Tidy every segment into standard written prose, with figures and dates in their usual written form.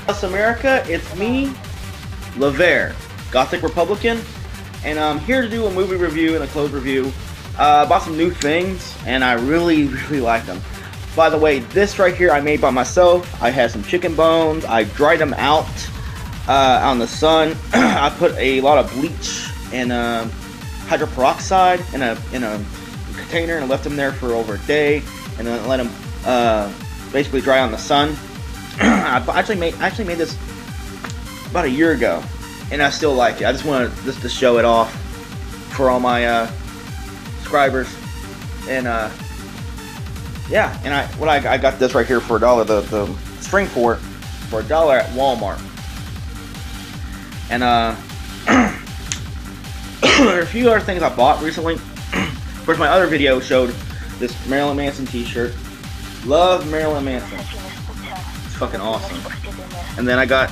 Us America, it's me, Laver, Gothic Republican, and I'm here to do a movie review and a clothes review about some new things, and I really like them. By the way, this right here I made by myself. I had some chicken bones. I dried them out on the sun. I put a lot of bleach and hydroperoxide in a container and left them there for over a day, and then let them basically dry on the sun. I actually made this about a year ago, and I still like it. I just wanted just to show it off for all my subscribers, and yeah. And I got this right here for $1. The string for it for $1 at Walmart, and there are a few other things I bought recently. Of course, my other video showed this Marilyn Manson T-shirt. Love Marilyn Manson. It's fucking awesome. And then I got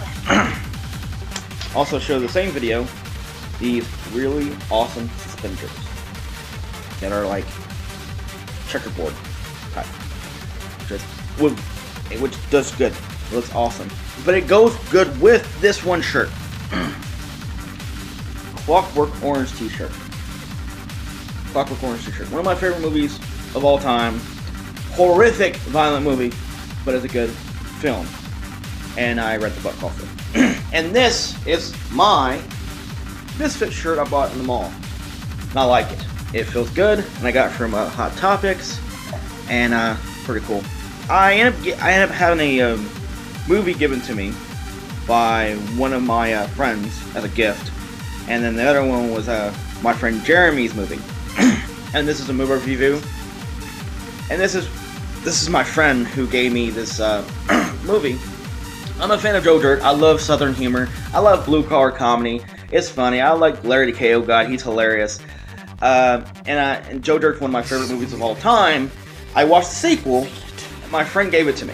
also showed the same video these really awesome suspenders that are like checkerboard type, which does good. It looks awesome, but it goes good with this one shirt. Clockwork Orange T-shirt. Clockwork Orange T-shirt. One of my favorite movies of all time. Horrific, violent movie, but it's a good film. And I read the book also. And this is my Misfit shirt I bought in the mall. And I like it. It feels good, and I got it from Hot Topics, and pretty cool. I ended up having a movie given to me by one of my friends as a gift, and then the other one was my friend Jeremy's movie. And this is a movie review, and this is my friend who gave me this movie. I'm a fan of Joe Dirt. I love Southern humor. I love blue-collar comedy. It's funny. I like Larry the K.O. Guy. He's hilarious. And Joe Dirt's one of my favorite movies of all time. I watched the sequel, and my friend gave it to me.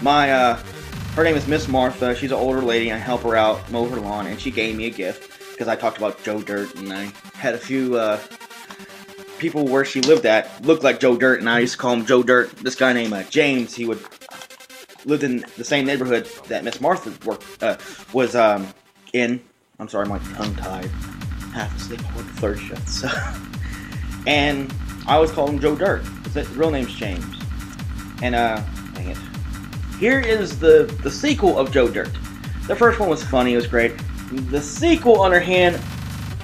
Her name is Miss Martha. She's an older lady. I help her out, mow her lawn, and she gave me a gift because I talked about Joe Dirt, and I had a few people where she lived at looked like Joe Dirt, and I used to call him Joe Dirt. This guy named James, he lived in the same neighborhood that Miss Martha was in. I'm sorry, my tongue tied. Half asleep, I work third shift, so. And I always call him Joe Dirt. His real name's James. And dang it. Here is the sequel of Joe Dirt. The first one was funny, it was great. The sequel, on the other hand,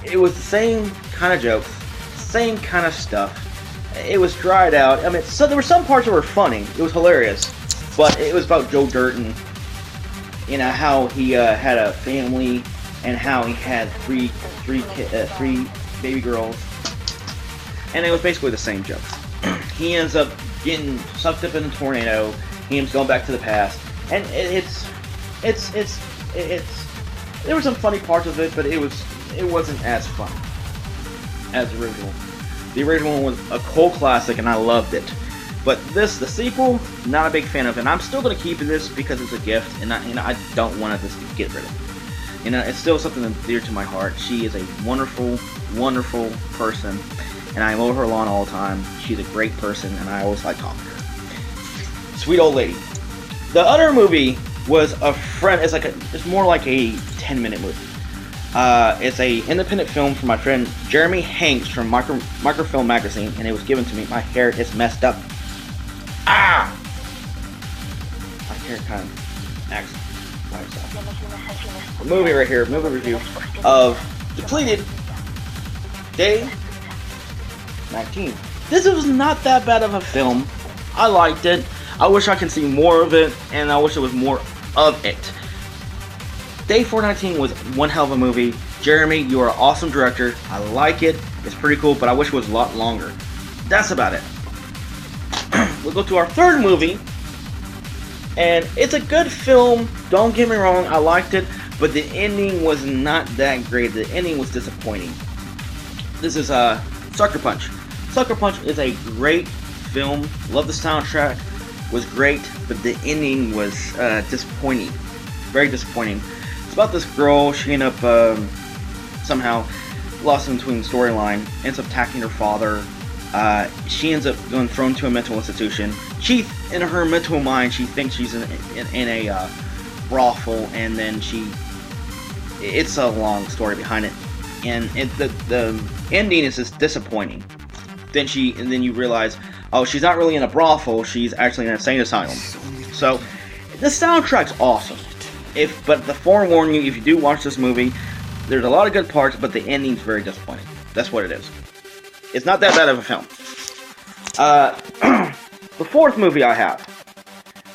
it was the same kind of jokes, same kind of stuff. It was dried out. I mean, so there were some parts that were funny. It was hilarious, but it was about Joe Dirt and how he had a family and how he had three baby girls, and it was basically the same joke. He ends up getting sucked up in a tornado. He ends up going back to the past, and it's there were some funny parts of it, but it wasn't as fun as the original. The original one was a cult classic, and I loved it. But the sequel, not a big fan of, and I'm still gonna keep this because it's a gift, and I don't want to just get rid of it. It's still something that's dear to my heart. She is a wonderful, wonderful person, and I mow her lawn all the time. She's a great person, and I always like talking to her. Sweet old lady. The other movie was a friend. It's more like a 10-minute movie. It's a independent film from my friend Jeremy Hanks from Microfilm Magazine, and it was given to me. My hair is messed up. Ah! My hair kind of acts by itself. A movie right here, movie review of Depleted Day 19. This was not that bad of a film. I liked it. I wish I could see more of it, and I wish there was more of it. Day 419 was one hell of a movie. Jeremy, you are an awesome director. I like it. It's pretty cool, but I wish it was a lot longer. That's about it. We'll go to our third movie, and it's a good film. Don't get me wrong, I liked it, but the ending was not that great. The ending was disappointing. This is Sucker Punch. Sucker Punch is a great film. Love the soundtrack. Was great, but the ending was disappointing. Very disappointing. It's about this girl. She ended up somehow lost in between the storyline. Ends up attacking her father. She ends up getting thrown to a mental institution. In her mental mind, she thinks she's in a brothel, and then it's a long story behind it, and the ending is just disappointing. Then you realize, oh, she's not really in a brothel, she's actually in an insane asylum. So the soundtrack's awesome. But to forewarn you, if you do watch this movie, there's a lot of good parts, but the ending's very disappointing. That's what it is. It's not that bad of a film. The fourth movie I have,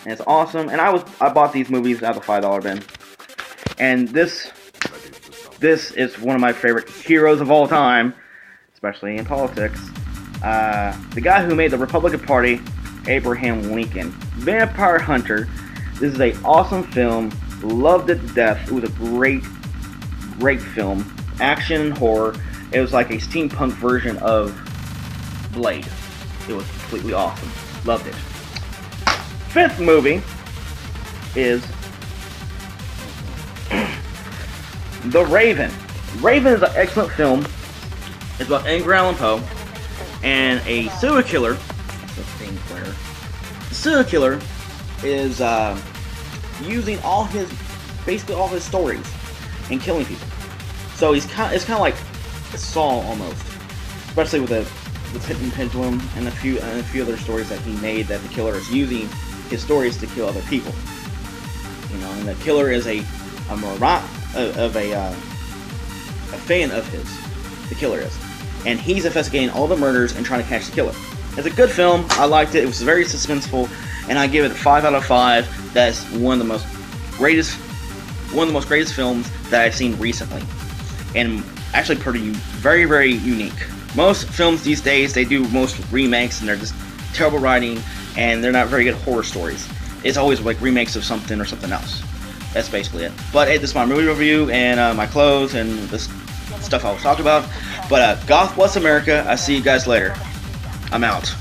and it's awesome, and I bought these movies out of the $5 bin, and this is one of my favorite heroes of all time, especially in politics. The guy who made the Republican Party, Abraham Lincoln. Vampire Hunter. This is an awesome film. Loved it to death. It was a great film. Action and horror. It was like a steampunk version of Blade. It was completely awesome. Loved it. Fifth movie is The Raven. Raven is an excellent film. It's about Edgar Allan Poe and a serial killer. The serial killer is using basically all his stories and killing people. So it's kind of like Saul almost, especially with the Hidden Pendulum and a few other stories that he made, that the killer is using his stories to kill other people. You know, and the killer is a fan of his. The killer is, and he's investigating all the murders and trying to catch the killer. It's a good film. I liked it. It was very suspenseful, and I give it a 5 out of 5. That's one of the most greatest films that I've seen recently, and actually very unique. Most films these days, they do most remakes, and they're just terrible writing, and they're not very good horror stories. It's always like remakes of something or something else. That's basically it. But hey, this is my movie review and my clothes and this stuff I was talking about. But God bless America. I see you guys later. I'm out.